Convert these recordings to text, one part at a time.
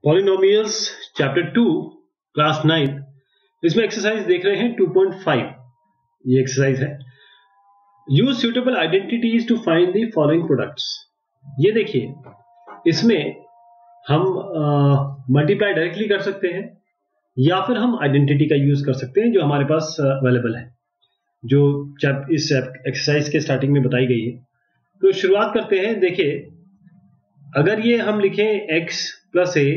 Polynomials chapter 2 class 9 इसमें exercise देख रहे हैं 2.5। ये एक्सरसाइज है use suitable identities to find the following products. ये देखिए इसमें हम मल्टीप्लाई डायरेक्टली कर सकते हैं या फिर हम आइडेंटिटी का यूज कर सकते हैं जो हमारे पास अवेलेबल है, जो इस एक्सरसाइज के स्टार्टिंग में बताई गई है। तो शुरुआत करते हैं। देखिए अगर ये हम लिखें x प्लस ए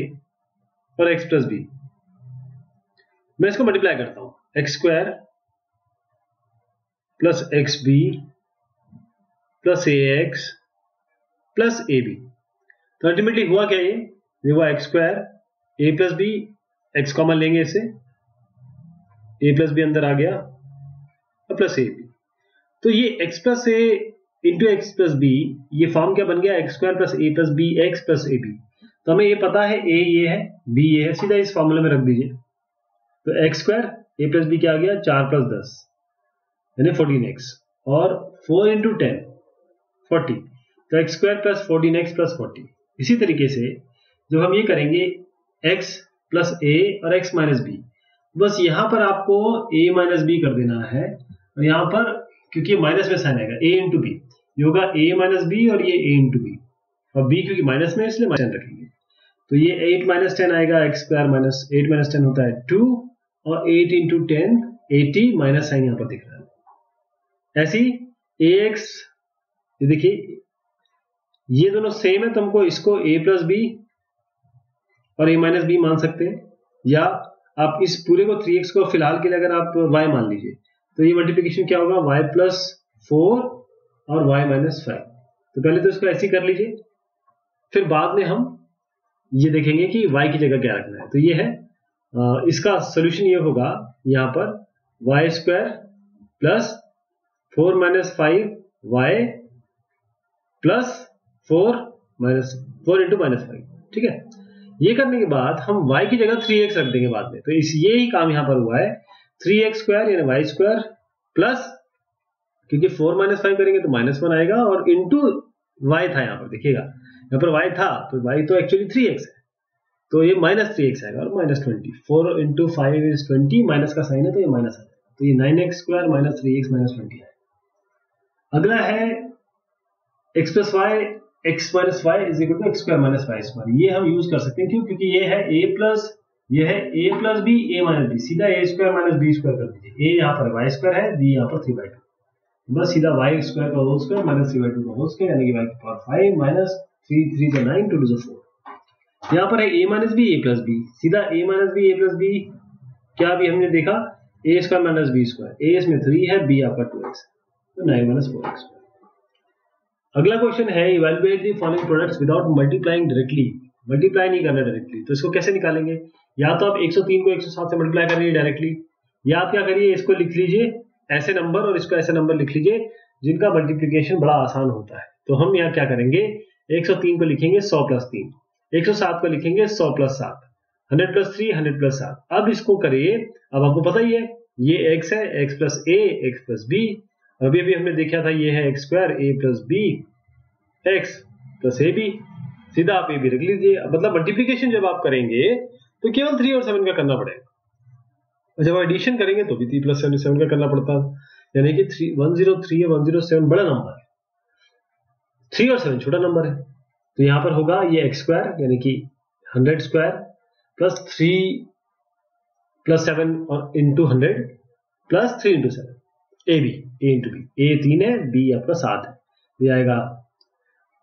और x प्लस बी, मैं इसको मल्टीप्लाई करता हूं x square plus x b plus a x plus a b. तो अल्टीमेटली हुआ क्या, ये हुआ x square a plus b, x common लेंगे इसे, ए प्लस बी अंदर आ गया और प्लस ए बी। तो ये x plus a into x plus b, ये फॉर्म क्या बन गया, x square plus a plus b x plus a b. तो हमें ये पता है ए ये है, बी ये है, सीधा इस फॉर्मूले में रख दीजिए। तो x square a plus b क्या आ गया, 4 प्लस 10 यानी 14x और 4 इंटू 10 40। तो x square plus 14x plus 40। इसी तरीके से जब हम ये करेंगे x प्लस ए और x माइनस बी, बस यहां पर आपको a माइनस बी कर देना है और यहां पर क्योंकि माइनस में साइन आएगा a इंटू बी, ये होगा a माइनस बी और ये a इंटू बी, और b क्योंकि माइनस में इसलिए माइनस रखेंगे। तो ये 8 माइनस 10 आएगा, एक्स स्क्वायर माइनस 8 माइनस 10 होता है 2 और 8 इंटू 10 80 माइनस साइन यहां पर दिख रहा है। ऐसी ax, ये देखिए ये दोनों सेम है तो हमको इसको a प्लस बी और a माइनस बी मान सकते हैं, या आप इस पूरे को 3x को फिलहाल के लिए अगर आप y मान लीजिए तो ये मल्टीप्लिकेशन क्या होगा, y प्लस 4 और y माइनस 5। तो पहले तो इसको ऐसे ही कर लीजिए, फिर बाद में हम ये देखेंगे कि y की जगह क्या रखना है। तो ये है इसका सोल्यूशन, ये होगा यहाँ पर y square plus 4 minus 5 y plus 4 minus 4 into minus 5। ठीक है, ये करने के बाद हम y की जगह 3x रख देंगे बाद में। तो इस ये ही काम यहाँ पर हुआ है, 3x स्क्वायर यानी वाई स्क्वायर प्लस, क्योंकि 4 माइनस 5 करेंगे तो माइनस 1 आएगा, और इंटू y था यहाँ पर, देखिएगा यहाँ पर y था तो y तो एक्चुअली 3x है, तो ये माइनस 3x आएगा और माइनस 20। 4 इंटू 5 इज 20, माइनस का साइन है तो ये माइनस आएगा, तो ये 9x square minus 3x minus 20 है। अगला है x plus y, x minus y is equal to x square minus y square. ये हम यूज कर सकते हैं, क्यों, क्योंकि ये है a प्लस, ये है a plus b a minus b, सीधा a square minus b square कर दीजिए। a यहाँ पर वाई स्क्वायर है, b यहाँ पर 3/2, बस सीधा वाई स्क्वायर का होल स्क्वायर माइनस 3/2 का होल स्क्वायर यानी कि y की पावर 5 माइनस 3 3 तो 9 2 4। यहाँ पर है a minus b a plus B, सीधा a minus b a plus b क्या अभी हमने देखा, a square minus b square, a इसमें 3 है, b आपका 2x, तो 9 माइनस 4x। अगला क्वेश्चन है evaluate the following products without multiplying directly. Multiply नहीं करना डायरेक्टली, तो इसको कैसे निकालेंगे, या तो आप 103 को 107 से मल्टीप्लाई करिए डायरेक्टली, या आप क्या करिए, इसको लिख लीजिए ऐसे नंबर और इसको ऐसे नंबर लिख लीजिए जिनका मल्टीप्लिकेशन बड़ा आसान होता है। तो हम यहाँ क्या करेंगे, 103 को लिखेंगे 100 प्लस 3, 107 को लिखेंगे 100 प्लस 7, 100 प्लस 3 100 प्लस 7। अब इसको करिए, अब आपको पता ही है ये x है, x plus a x plus b, अभी अभी हमने देखा था ये है x square a plus b x plus a b, सीधा आप a b रख लीजिए। मतलब मल्टीप्लिकेशन जब आप करेंगे तो केवल 3 और 7 का करना पड़ेगा, और जब एडिशन करेंगे तो भी 3 प्लस 7 का करना पड़ता है, यानी कि 103 और 107 बड़ा नंबर है, 3 और 7 छोटा नंबर है। तो यहां पर होगा ये एक्स स्क्वायर यानी कि 100 स्क्वायर प्लस 3 प्लस 7 और into 100 plus 3 into 7, A B A into B, A 3 है बी आपका 7 है, ये आएगा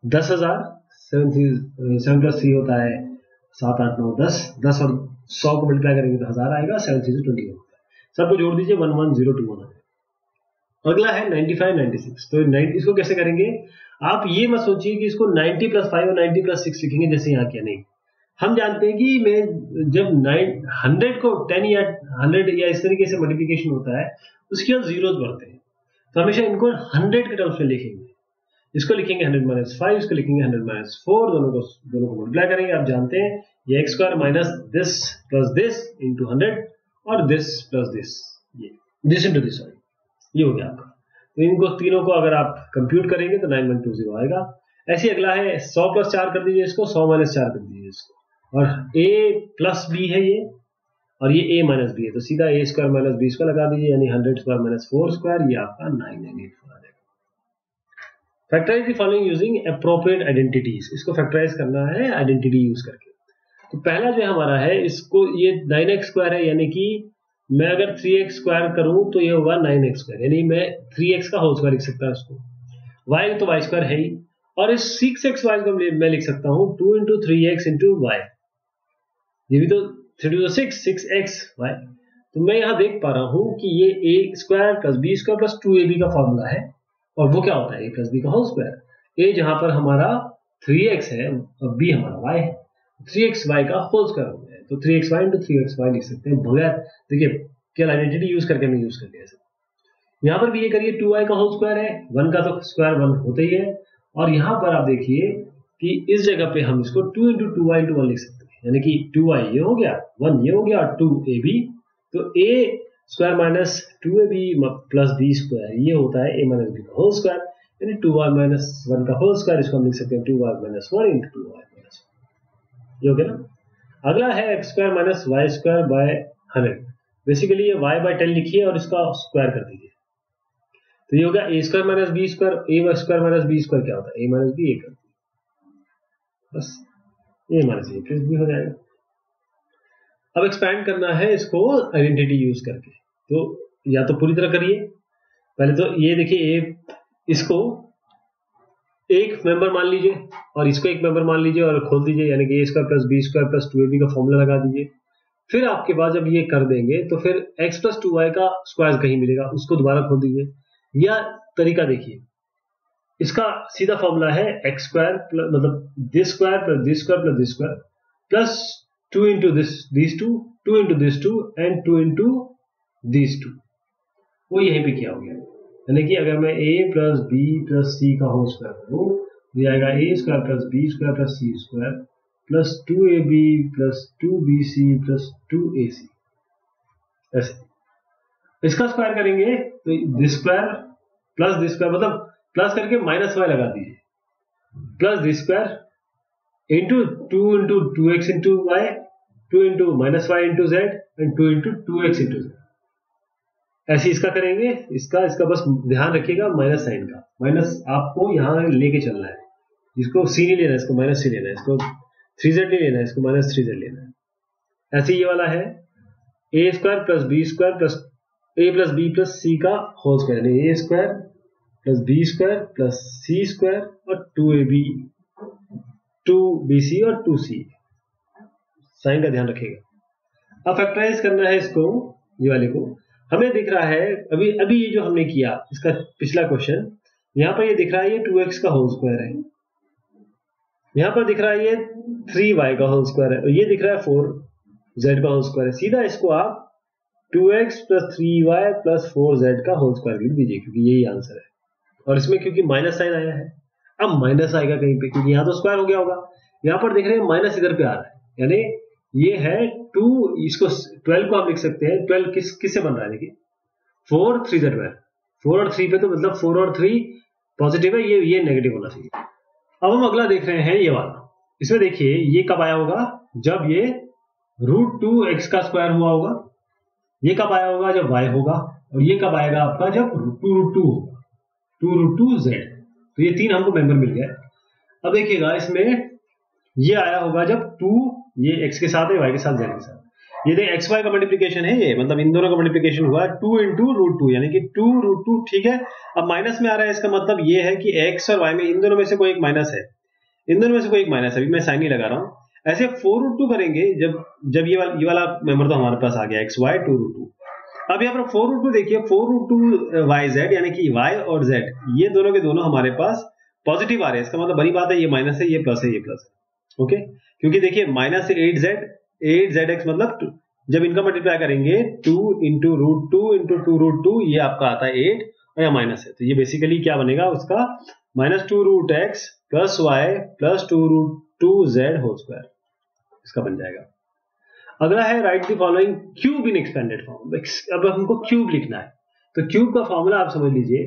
10,000। 7 प्लस 3 होता है 7 8 9 10, 10 और 100 को मल्टीप्लाई करेंगे तो 1000 आएगा, 7 3 से 21 होता है, सबको जोड़ दीजिए 11021। अगला है 95 96। तो इसको कैसे करेंगे, आप ये मत सोचिए कि इसको 90 प्लस 5 और 90 प्लस 6 लिखेंगे जैसे यहाँ किया, नहीं। हम जानते हैं कि मैं जब 100 को 10 या 100 या इस तरीके से मल्टीप्लिकेशन होता है उसके बाद जीरोस बढ़ते हैं, तो हमेशा इनको 100 के टर्म्स में लिखेंगे। इसको लिखेंगे 100 माइनस 5, इसको लिखेंगे 100 माइनस 4, दोनों को मल्टीप्लाई करेंगे। आप जानते हैं ये x square minus this plus this into 100 और this plus this into this, ये हो गया आपका। तो इनको तीनों को अगर आप कंप्यूट करेंगे तो 9120 आएगा। ऐसे अगला है 100 प्लस 4 कर दीजिए इसको, 100 माइनस 4 कर दीजिए इसको, और a प्लस बी है ये, और ये a माइनस बी है, तो सीधा a square minus b square लगा दीजिए, यानी 100 स्क्वायर माइनस 4 स्क्वायर, ये आपका 984 आ जाएगा। Factorise the following using appropriate identities, इसको फैक्टराइज करना है आइडेंटिटी यूज करके। तो पहला जो हमारा है, इसको ये 9x स्क्वायर है, यानी कि मैं अगर 3x स्क्वायर करूं तो ये होगा 9x स्क्वायर, यानी मैं 3x का होल स्क्वायर लिख सकता हूं इसको। y तो y स्क्वायर है ही, और इस 6xy को मैं लिख सकता हूं 2 इंटू 3x इंटू वाई, ये भी तो 3 to 6 6xy। तो मैं यहां देख पा रहा हूं कि ये a square plus b square plus 2ab का फॉर्मूला है, और वो क्या होता है a प्लस b का होल स्क्वायर। a जहां पर हमारा 3x है और b हमारा y है, 3xy का होल स्क्वायर हो गया है, तो 3xy इंटू 3xy लिख सकते हैं बगैर, देखिए क्या आइडेंटिटी यूज करके हमने यूज कर लिया है। यहाँ पर भी ये करिए 2y का होल स्क्वायर है, 1 का तो स्क्वायर 1 होता ही है, और यहाँ पर आप देखिए कि इस जगह पे हम इसको 2 इंटू 2y इंटू 1 लिख सकते हैं, यानी कि 2y ये हो गया, 1 ये हो गया, और 2ab, तो a square minus 2ab plus b square ये होता है a माइनस b का होल स्क्वायर, यानी 2y माइनस 1 का होल स्क्वायर, इसको हम लिख सकते हैं 2y minus 1 into 2y minus 1, ये हो गया ना। अगला है x square minus y square by 100, basically ये y बाय 10 लिखिए और इसका स्क्वायर कर दीजिए, तो ये हो गया a square minus b square, a square minus b square क्या होता है a माइनस बी, a कर बस a minus a plus b हो जाएगा। अब एक्सपैंड करना है इसको आइडेंटिटी यूज करके, तो या तो पूरी तरह करिए, पहले तो ये देखिए इसको एक मेंबर मान लीजिए और इसको एक मेंबर मान लीजिए और खोल दीजिए, यानी कि a square plus b square plus 2ab का फॉर्मूला लगा दीजिए। फिर आपके पास जब ये कर देंगे तो फिर x प्लस 2y का स्क्वायर कहीं मिलेगा, उसको दोबारा खोल दीजिए, या तरीका देखिए, इसका सीधा फॉर्मूला है x स्क्वायर मतलब this square plus this square plus this square plus 2 into these two, 2 into this two and 2 into these two, वो यहीं पे किया हो गया, यानी कि अगर मैं a plus b plus c का होल स्क्वायर करूं तो जाएगा a square plus b square plus c square plus 2ab plus 2bc plus 2ac, ऐसे इसका स्क्वायर करेंगे तो this square plus this square, मतलब प्लस करके माइनस वाई लगा दीजिए, plus this square into 2 into 2x into y, 2 into minus y into z and 2 into 2x into z, ऐसे इसका करेंगे। इसका बस ध्यान रखिएगा माइनस साइन का, माइनस आपको यहां लेके चलना है, इसको c नहीं लेना है, इसको माइनस c लेना है, इसको 3z नहीं लेना है, इसको माइनस 3z लेना है। ऐसे ये वाला है a square plus b square plus a plus b plus c का होल स्क्वायर, यानी a square plus b square plus c square और 2ab 2bc और 2c, साइन का ध्यान रखिएगा। अब फैक्टराइज करना है इसको, ये वाले को, हमें दिख रहा है अभी ये जो हमने किया इसका पिछला क्वेश्चन, यहां पर ये दिख रहा है ये 2x का होल स्क्वायर है, यहां पर दिख रहा है ये 3y का होल स्क्वायर है, और ये दिख रहा है 4z का होल स्क्वायर है। सीधा इसको आप 2x plus 3y plus 4z का होल स्क्वायर लिख दीजिए, क्योंकि यही आंसर है, और इसमें क्योंकि माइनस साइन आया है, अब माइनस आएगा कहीं पे, क्योंकि यहां तो स्क्वायर हो गया होगा, यहां पर देख रहे हैं माइनस इधर पे आ रहा है, यानी ये है 2, इसको 12 को आप लिख सकते हैं, 12 किससे बन रहा है, देखिए 4 3z, 4 और 3 पे तो मतलब 4 और 3 पॉजिटिव है, ये नेगेटिव होना चाहिए। अब हम अगला देख रहे हैं ये वाला, इसमें देखिए ये कब आया होगा, जब ये √2x का स्क्वायर हुआ होगा, ये कब आया होगा जब y होगा, और ये कब आएगा आपका जब 2√2 होगा, 2√2z, तो ये 3 हमको मेंबर मिल गया। अब देखिएगा इसमें ये आया होगा जब 2 ये x के साथ है, y के साथ z के साथ, ये देख xy का मल्टीप्लिकेशन है, ये मतलब इन दोनों का मल्टीप्लिकेशन हुआ 2 इंटू √2, यानी कि 2√2, ठीक है। अब माइनस में आ रहा है, इसका मतलब ये है कि x और y में इन दोनों में से कोई एक माइनस है, इन दोनों में से कोई एक माइनस है, अभी मैं साइन नहीं लगा रहा हूं। ऐसे 4√2 करेंगे जब ये वाला मेंबर तो हमारे पास आ गया xy 2√2। अब यहाँ पर 4√2 देखिए, 4√2yz, यानी कि y और z ये दोनों के दोनों हमारे पास पॉजिटिव आ रहे हैं, इसका मतलब बड़ी बात है ये माइनस है, ये प्लस है, ये प्लस है, ओके। क्योंकि देखिए माइनस 8zx मतलब जब इनका मल्टीप्लाई करेंगे 2 इंटू √2 इंटू 2√2, ये आपका आता है 8 और यहाँ माइनस है, तो ये बेसिकली क्या बनेगा उसका -2√x plus y plus 2√2z whole square, इसका बन जाएगा। अगला है write the following cube in expanded form. अब हमको क्यूब लिखना है, तो क्यूब का फॉर्मूला आप समझ लीजिए,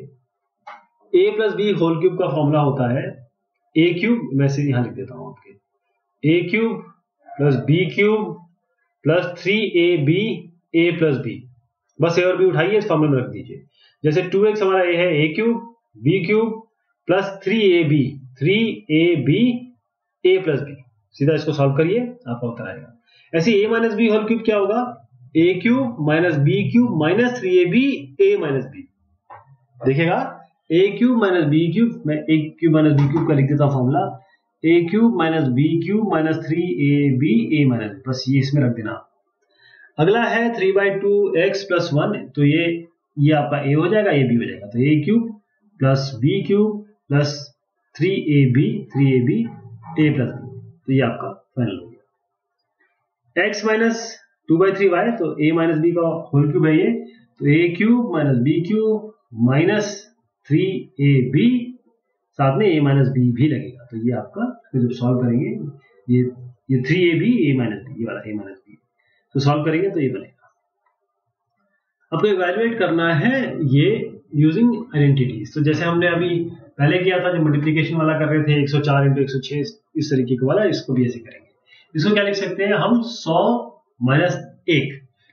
a plus b whole cube का फॉर्मूला होता है a क्यूब, मैं से यहां लिख देता हूं आपके, a cube plus b cube plus 3ab a plus b, बस ए और बी उठाइए इस फॉर्मूले में रख दीजिए। जैसे 2x हमारा ए है A cube B cube plus 3ab a plus B, सीधा इसको सॉल्व करिए आपका उत्तर आएगा। ऐसे a minus B whole cube क्या होगा, a cube minus B cube minus 3ab a minus B. देखिएगा a cube minus B cube, मैं a cube minus B cube का लिख देता हूं formula, a cube minus B cube minus 3ab a minus B, बस ये इसमें रख देना। अगला है 3/2x प्लस 1, तो ये आपका a हो जाएगा, ये b हो जाएगा, तो a cube plus b cube plus 3ab a plus b, तो ये आपका फाइनल हो गया। x माइनस 2/3y, तो a माइनस बी का होल क्यूब है ये, तो a cube minus B cube minus 3ab, साथ में a माइनस बी भी लगेगा, तो ये आपका फिर जब सॉल्व करेंगे ये 3ab a माइनस बी, ये वाला a माइनस बी, तो सॉल्व करेंगे तो ये बनेगा। आपको इवैल्यूएट करना है ये यूजिंग आइडेंटिटीज, तो जैसे हमने अभी पहले किया था जो मल्टीप्लिकेशन वाला कर रहे थे 104 × 106 इस तरीके का वाला, इसको भी ऐसे करेंगे। इसको क्या लिख सकते हैं हम, 100 माइनस 1,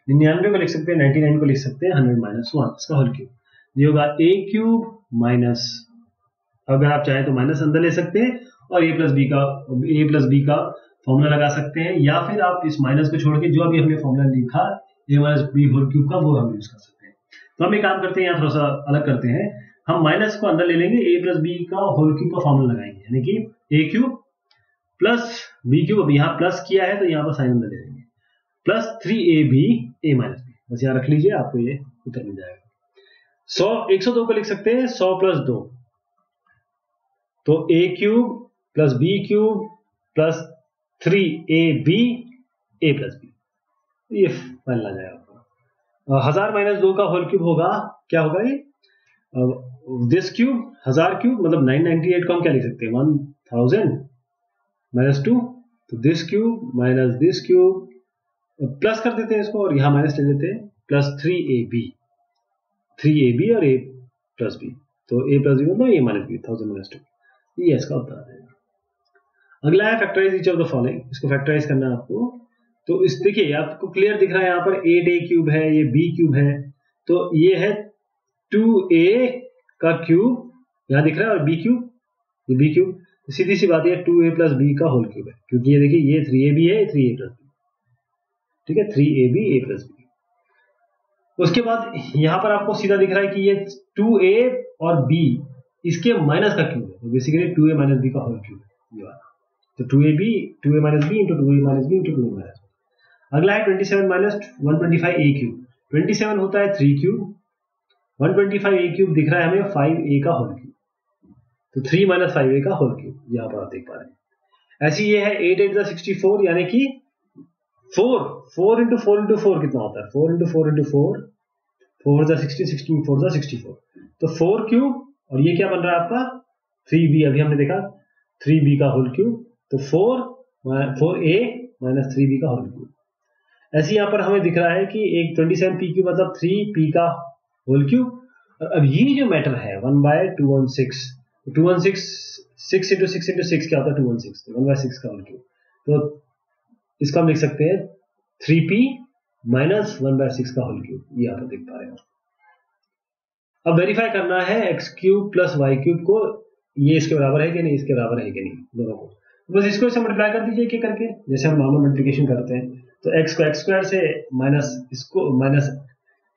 99 को लिख सकते हैं, 99 को लिख सकते हैं 100 माइनस 1, इसका होल क्यूब, ये होगा a क्यूब माइनस, अगर आप चाहें तो माइनस अंदर ले सकते हैं और a प्लस बी का फॉर्मूला लगा सकते हैं, या फिर आप इस माइनस को छोड़ के जो अभी हमने फॉर्मूला लिखा a minus B whole cube का, वो हम यूज कर सकते हैं। तो हम एक काम करते हैं, यहाँ थोड़ा सा अलग करते हैं, हम माइनस को अंदर ले लेंगे, a प्लस बी का होल क्यूब का फॉर्मूला लगाएंगे, यानी कि a cube plus b cube, अब यहाँ प्लस किया है तो यहाँ पर साइन अंदर ले लेंगे, plus 3ab a minus B, बस यहाँ रख लीजिए, आपको ये उत्तर मिल जाएगा। 102 को लिख सकते हैं 100 प्लस 2, तो a cube plus b cube plus 3ab a plus b, ये फाइनल आ जाएगा। 1000 माइनस 2 का होल क्यूब होगा, क्या होगा ये, दिस क्यूब, 1000 क्यूब मतलब 998 को हम क्या लिख सकते हैं, 1000 माइनस 2, तो this cube minus this cube, plus कर देते हैं इसको और यहां माइनस ले लेते हैं, प्लस 3ab और a प्लस बी, तो a प्लस बी मतलब a माइनस बी, 1000 माइनस 2, ये इसका उत्तर आ जाएगा। अगला है factorise each of the following, इसको फैक्टराइज करना है आपको, तो इस देखिए आपको क्लियर दिख रहा है यहाँ पर 8a क्यूब है, ये b क्यूब है, तो ये है 2a का क्यूब यहाँ दिख रहा है, और b क्यूब, ये b क्यूब, तो सीधी सी बात है 2a प्लस b का होल क्यूब है, क्योंकि ये देखिए ये 3ab है, 3a प्लस b, ठीक है, 3ab a प्लस b। उसके बाद यहाँ पर आपको सीधा दिख रहा है कि ये 2a और b इसके माइनस का क्यूब है, तो बेसिकली 2a माइनस b का होल क्यूब है ये वाला, तो 2a minus b into 2a minus b into 2a minus b। अगला है 27 माइनस 125a क्यूब, 27 होता है 3 क्यूब, 125a क्यूब दिख रहा है हमें 5a का होल क्यूब, तो 3 माइनस 5a का होल क्यूब, यहाँ पर आप देख पा रहे हैं। ऐसी ये है 8 8 64, यानी कि 4 इंटू 4 इंटू 4 कितना होता है, 4 इंटू 4 इंटू 4, 4 16, 16 4 64, तो 4 क्यूब, और ये क्या बन रहा है आपका 3b, अभी हमने देखा 3b का होल क्यूब, तो 4a माइनस 3b का होल क्यूब। ऐसे यहाँ पर हमें दिख रहा है कि एक 27p क्यूब मतलब 3p का होल क्यूब, और अब ये जो मैटर है 1/216, 216 6 इंटू 6 इंटू 6 क्या होता है 216, तो 1/6 का होल क्यूब, तो इसका हम लिख सकते हैं 3p माइनस 1/6 का होल क्यूब, ये आप देख पा रहे हो। अब वेरीफाई करना है x cube plus y cube को, ये इसके बराबर है कि नहीं, इसके बराबर है कि नहीं, दोनों को, बस इसको ऐसे मल्टीप्लाई कर दीजिए एक करके, जैसे हम नॉर्मल मल्टीप्लिकेशन करते हैं, तो x को x स्क्वायर से माइनस इसको minus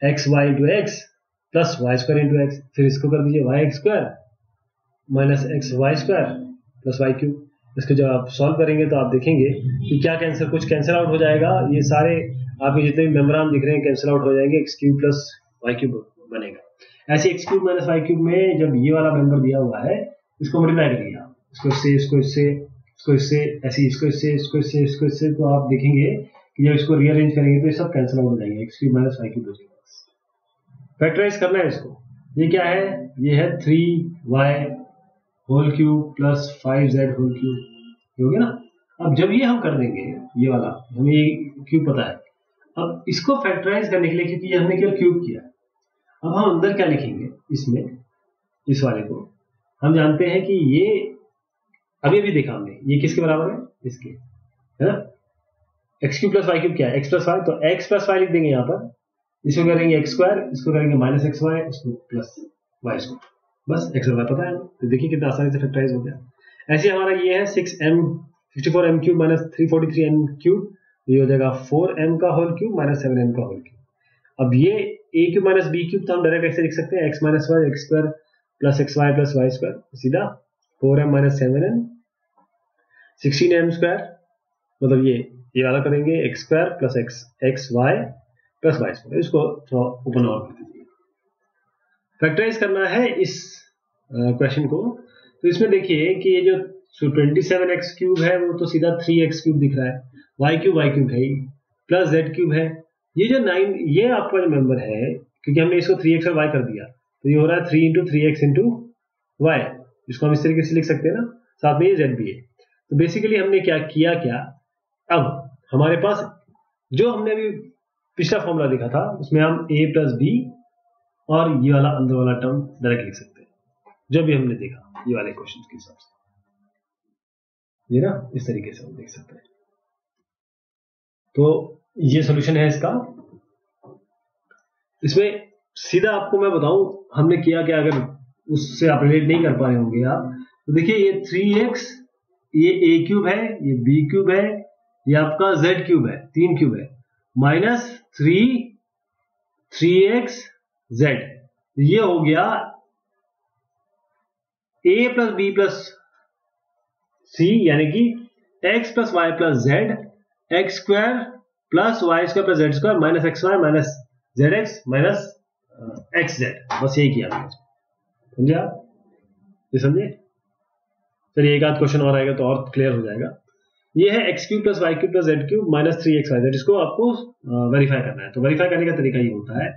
x y into x plus y square into x, फिर इसको कर दीजिए y x square minus x y square plus y cube. इसको जब आप सॉल्व करेंगे तो आप देखेंगे कि क्या कैंसिल, कुछ कैंसिल आउट हो जाएगा, ये सारे आपके जितने भी मेम्बरान दिख रहे हैं कैंसिल आउट हो जाएंगे, x cube plus y cube बनेगा। ऐसे x cube minus y cube में जब ये वाला मेंबर दिया हुआ है इसको मल्टीप्लाई करिए आप, इसको इससे इसको इससे इसको इससे ऐसे इसको इससे इसको इससे इसको इससे, तो आप देखेंगे कि जब इसको रीअरेंज करेंगे तो ये सब कैंसिल हो जाएंगे, x cube minus y cube हो जाएगा। फैक्टराइज करना है इसको, ये क्या है, ये है 3y whole cube plus 5z whole cube, हो गया ना। अब जब ये हम कर देंगे, ये वाला हमें ये क्यूब पता है, अब इसको फैक्टराइज करने के लिए, क्योंकि हमने केवल क्यूब किया, अब हम अंदर क्या लिखेंगे इसमें, इस वाले को हम जानते हैं कि ये अभी देखा हमने, ये किसके बराबर है, इसके, है ना, x cube plus y cube क्या है, एक्स प्लस वाई, तो एक्स प्लस वाई लिख देंगे यहाँ पर, इसको करेंगे एक्स स्क्वायर, इसको करेंगे माइनस एक्स वाई, इसको प्लस वाई स्क्वायर, बस एक्स और वाई पता है। तो देखिए कितना आसानी से फैक्टराइज हो गया। ऐसे हमारा ये है 64m cube minus 343m cube, ये हो जाएगा 4m का होल क्यूब माइनस 7m का होल क्यूब। अब ये a cube minus b cube तो हम डायरेक्ट ऐसे लिख सकते हैं, x minus y x square plus x y plus y square, सीधा 4m minus 7m 16m square, मतलब ये वाला करेंगे x square plus x y plus y square, इसको थोड़ा ओपन और कर दीजिए। फैक्टराइज करना है इस क्वेश्चन को, तो इसमें देखिए कि ये जो 27x क्यूब है वो तो सीधा 3x क्यूब दिख रहा है, y क्यूब है प्लस z क्यूब है, ये जो 9 ये आपका जो मेंबर है, क्योंकि हमने इसको 3x और y कर दिया तो ये हो रहा है 3 इंटू 3x इंटू वाई, इसको हम इस तरीके से लिख सकते हैं ना, साथ में ये z भी है। तो बेसिकली हमने क्या किया, अब हमारे पास जो हमने अभी पिछला फॉर्मूला देखा था उसमें हम a प्लस बी और ये वाला अंदर वाला टर्म डायरेक्ट लिख सकते हैं, जो भी हमने देखा ये वाले क्वेश्चन के हिसाब से, ये ना इस तरीके से हम देख सकते हैं। तो ये सॉल्यूशन है इसका। इसमें सीधा आपको मैं बताऊं हमने किया क्या, अगर उससे आप रिलेट नहीं कर पा रहे होंगे आप, तो देखिए ये 3x, ये a क्यूब है, ये b क्यूब है, ये आपका z क्यूब है, 3 क्यूब है, माइनस 3x z, ये हो गया a plus b plus c, यानी कि x plus y plus z, x square plus y square plus z square minus x y minus z x minus x z, बस यही किया मैंने, समझे आप, ये समझे। चलिए एक आध क्वेश्चन और आएगा तो और क्लियर हो जाएगा। ये है x cube plus y cube plus z cube minus 3x y z, इसको आपको वेरीफाई करना है। तो वेरीफाई करने का तरीका ये होता है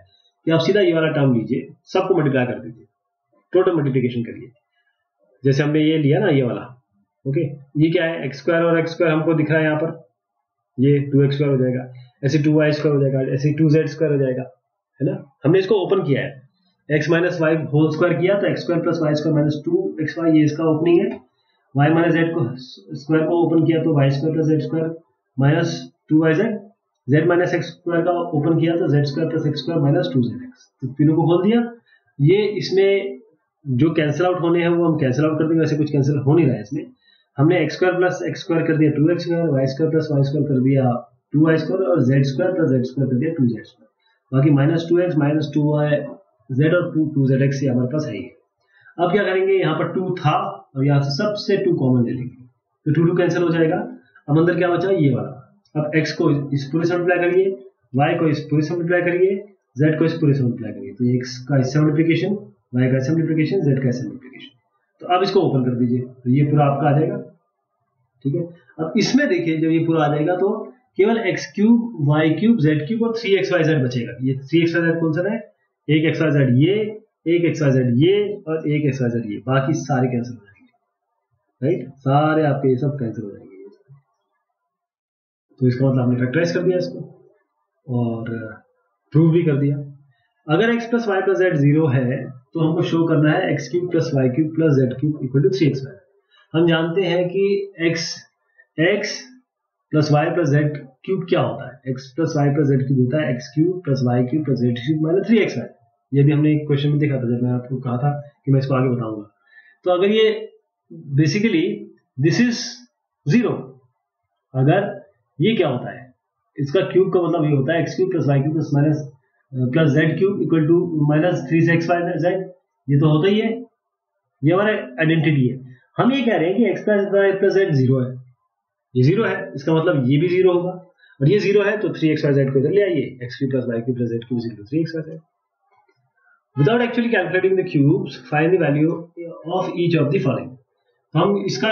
कि आप सीधा ये वाला टर्म लीजिए, सबको मल्टीप्लाई कर दीजिए, टोटल मल्टीप्लिकेशन करिए, जैसे हमने ये लिया ना ये वाला, ओके, ये क्या है एक्स स्क्वायर और एक्स स्क्वायर हमको दिख रहा है यहाँ पर, ये 2x स्क्वायर हो जाएगा, ऐसे 2y स्क्वायर हो जाएगा, ऐसे 2z स्क्वायर हो जाएगा, है ना। हमने इसको ओपन किया है, x minus y whole square किया तो x square plus y square minus 2xy, ये इसका ओपनिंग है। y माइनस जेड को स्क्वायर को ओपन किया तो y square plus z square minus 2yz, z minus x square का ओपन किया तो z square plus x square minus 2zx, तो तीनों को खोल दिया। ये इसमें जो कैंसिल आउट होने हैं वो हम कैंसिल आउट कर देंगे, वैसे कुछ कैंसिल हो नहीं रहा है इसमें। हमने x square plus x square कर दिया 2x square, y square plus y square कर दिया 2y स्क्वायर, और z square plus z square कर दिया 2z स्क्वायर, बाकी माइनस 2x माइनस 2yz और 2zx हमारे पास है ही। अब क्या करेंगे, यहाँ पर 2 था और यहाँ से सबसे 2 कॉमन ले लेंगे, तो 2 कैंसिल हो जाएगा। अब अंदर क्या बचा, ये वाला। अब x को इस पूरे से मल्टीप्लाई करिए, y को इस पूरे से मल्टीप्लाई करिए, z को इस पूरे से मल्टीप्लाई करिए, तो x का इससे मल्टीप्लिकेशन, y का इससे मल्टीप्लिकेशन, z का इससे मल्टीप्लिकेशन। तो अब इसको ओपन कर दीजिए, तो ये पूरा आपका आ जाएगा, ठीक है। अब इसमें देखिए जब ये पूरा आ जाएगा तो केवल x cube y cube z cube और 3xyz बचेगा। ये 3xyz कौन सा है, एक xyz ये, एक xyz ये और एक xyz ये, बाकी सारे कैंसिल हो जाएंगे, राइट, सारे आपके सब कैंसिल हो जाएंगे। तो इसका मतलब हमने फैक्टराइज कर दिया इसको और प्रूव भी कर दिया। अगर x plus y plus z 0 है तो हमको शो करना है x cube plus y cube plus z cube equal to 3xy। हम जानते हैं कि x plus y plus z cube क्या होता है, x plus y plus z cube होता है x cube plus y cube plus z cube minus 3xy। ये भी हमने एक क्वेश्चन में देखा था जब मैं आपको कहा था कि मैं इसको आगे बताऊंगा। तो अगर ये बेसिकली दिस इज 0, अगर ये क्या होता है, इसका क्यूब का मतलब ये होता है x cube plus y cube plus minus plus z cube equal to minus 3xy, ये तो होता ही है, ये हमारा आइडेंटिटी है। हम ये कह रहे हैं कि x plus y plus z 0 है, ये 0 है, इसका मतलब ये भी 0 होगा, और ये 0 है तो 3xyz को इधर ले आइए, x cube plus y cube plus z cube is equal to 3xyz। Without actually calculating the cubes find the value of each of the following. हम इसका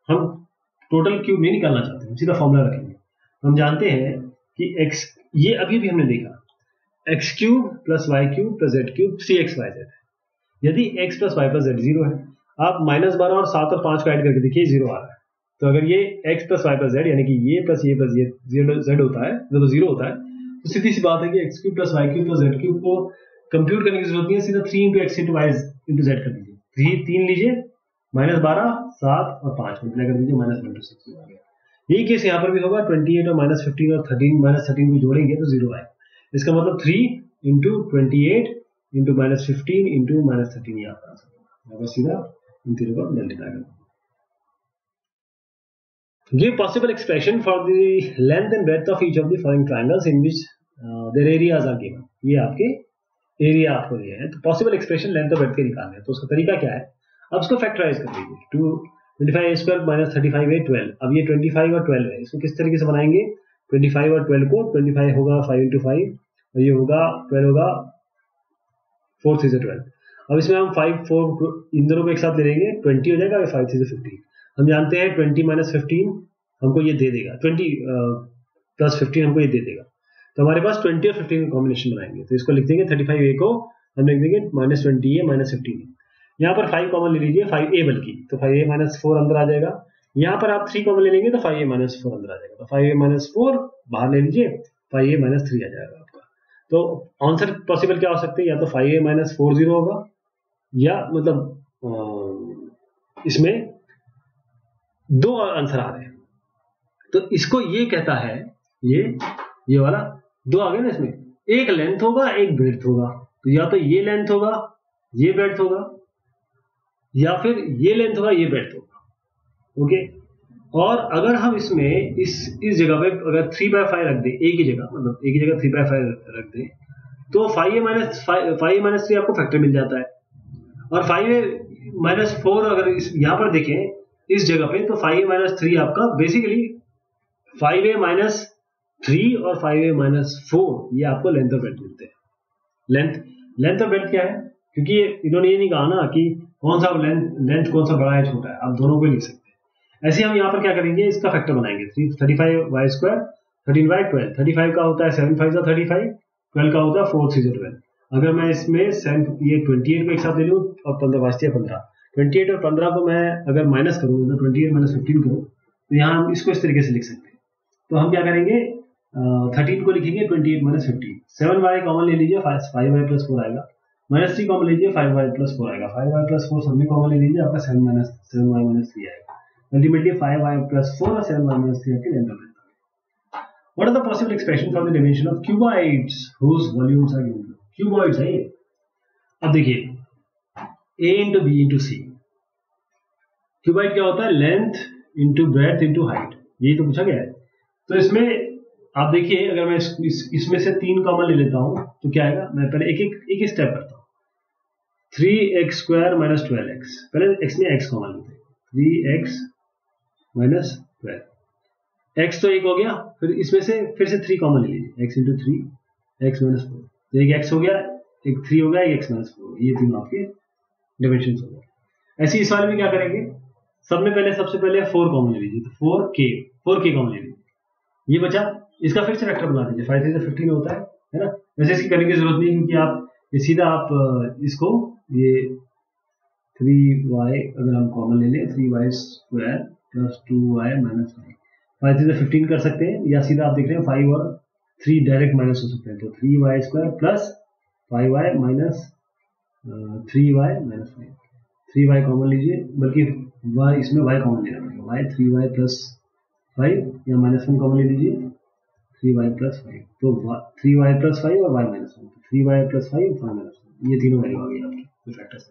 हम टोटल क्यूब नहीं निकालना चाहते, हम सीधा फॉर्मूला रखेंगे। हम जानते हैं कि x, ये अभी भी हमने देखा, x cube plus y cube plus z cube 3xyz है। यदि x plus y plus z 0 है, आप -12 और 7 और 5 को ऐड करके देखिए 0 आ रहा है। तो अगर ये x plus y plus z यानी कि ये प्लस ये z होता है, जब 0 होता है, तो सीधी सी बात है कि x cube plus y cube plus z cube को कंप्यूट करने की जरूरत नहीं है, सीधा 3 into x into y into z कर दीजिए। 3 लीजिए, -12 7 और 5 मल्टीप्लाई कर दीजिए, -1 to 6 आ गया। यही केस यहाँ पर भी होगा, 28 और -15 और 13 को जोड़ेंगे तो 0 आएगा। इसका मतलब 3 इंटू 28 इंटू -15 इंटू -13 यहाँ पर आ सकता है, सीधा इन तीनों को मल्टीप्लाई करना। Give possible expression for the length and breadth of each of the following triangles in which their areas are given। ये आपके एरिया आपको दिए हैं, तो पॉसिबल एक्सप्रेशन लेंथ और ब्रेड्थ के निकालने हैं। तो उसका तरीका क्या है, अब इसको फैक्टराइज कर लीजिए। 25a² - 35a 12। अब ये 25 और 12 है, इसको किस तरीके से बनाएंगे, 25 और 12 को, 25 होगा 5 × 5 और ये होगा 12 होगा 4 3 12। अब इसमें हम 5 4 इन दोनों को एक साथ ले लेंगे, 20 हो जाएगा, 5 3 15। हम जानते हैं 20 - 15 हमको ये दे देगा, 20 + 15 हमको ये दे देगा। तो हमारे पास 20 और 15 का कॉम्बिनेशन बनाएंगे, तो इसको लिख देंगे 35a को हम लिख देंगे -20a -15। यहाँ पर 5 कॉमन ले लीजिए, 5a बल्कि, तो 5a - 4 अंदर आ जाएगा। यहाँ पर आप 3 कॉमन ले लेंगे तो 5a - 4 अंदर आ जाएगा, तो 5a - 4 बाहर ले लीजिए, 5a - 3 आ जाएगा आपका। तो आंसर पॉसिबल क्या हो सकते हैं, या तो 5a - 4 0 होगा, या मतलब इसमें दो आंसर आ रहे हैं। तो इसको ये कहता है, ये वाला दो आ गए ना, इसमें एक लेंथ होगा एक ब्रेड्थ होगा, तो या तो ये लेंथ होगा ये ब्रेड्थ होगा, या फिर ये लेंथ होगा ये ब्रेड्थ होगा। ओके, और अगर हम इसमें इस जगह पे अगर 3/5 रख दें, एक ही जगह, मतलब एक ही जगह 3/5 रख दें, तो 5a - 3 आपको फैक्टर मिल जाता है। और 5a - 4 अगर यहाँ पर देखें इस जगह पे, तो 5a - 3 आपका बेसिकली 5a - 3 और 5a - 4 ये आपको लेंथ और ब्रेड्थ मिलते हैं। लेंथ और ब्रेड्थ क्या है, क्योंकि इन्होंने ये नहीं कहा ना कि कौन सा लेंथ कौन सा बड़ा है छोटा है, आप दोनों को लिख सकते हैं। ऐसे हम यहाँ पर क्या करेंगे, इसका फैक्टर बनाएंगे, 35y² 13y 12। 35 का होता है 7 5 35, 12 का होता है 4 3 12। अगर मैं इसमें ये 28 को एक साथ ले लूँ और 15 बचती है 15, 28 और 15 को मैं अगर माइनस करूँ, तो 28 - 15 करूँ, तो यहाँ हम इसको इस तरीके से लिख सकते हैं। तो हम क्या करेंगे, 13 को लिखेंगे 28 - 15, 7y कॉमन ले लीजिए, 5y + 4 आएगा, -3 कॉमन लीजिए, 5y + 4 आएगा, 5y + 4 सब में कॉमन ले लीजिए, आपका 7y - 3 आएगा। अल्टीमेटली 5y + 4 और 7y - 3 आपके लेंथ और breadth. What are the possible expression for the dimension of cuboids whose volumes are given? Cuboids है ये। अब देखिए a × b × c, क्यूबॉइड क्या होता है, length into breadth into height, यही तो पूछा गया है। तो इसमें आप देखिए, अगर मैं इसमें से 3 कॉमन ले लेता हूं तो क्या आएगा, मैं पहले एक स्टेप करता हूं। 3x² - 12x, पहले x में x कॉमन लेते हैं, 3x - 12, x तो एक हो गया, फिर इसमें से फिर से 3 कॉमन ले लीजिए, x × 3 x - 4, तो एक x हो गया, एक 3 हो गया, एक x - 4, ये तीनों आपके डायमेंशन हो गए। ऐसे इस वाले में क्या करेंगे, सबसे पहले 4 कॉमन ले लीजिए, तो 4k कॉमन ले लीजिए, ये बचा, इसका फिर से वेक्टर बना दीजिए, 5 3 15 होता है ना। वैसे इसकी करने की जरूरत नहीं, क्योंकि आप ये सीधा आप इसको ये 3y अगर हम कॉमन ले लें, 3y² + 2y - 5, 5 3 15 कर सकते हैं, या सीधा आप देख रहे हैं 5 और 3 डायरेक्ट माइनस हो सकते हैं, तो 3y² + 5y - 3y - 5, 3y common लीजिए, बल्कि y इसमें y कॉमन लेना पड़ेगा, y 3y + 5 या -1 कॉमन ले लीजिए, 3y + 5, तो 3y + 5 और y - 1, 3y + 5 5 - 1, ये तीनों वैल्यू आ गई आपकी फैक्टर्स।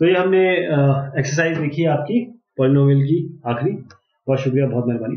तो ये हमने एक्सरसाइज लिखी है आपकी पॉलिनोमियल की आखिरी। बहुत शुक्रिया, बहुत मेहरबानी।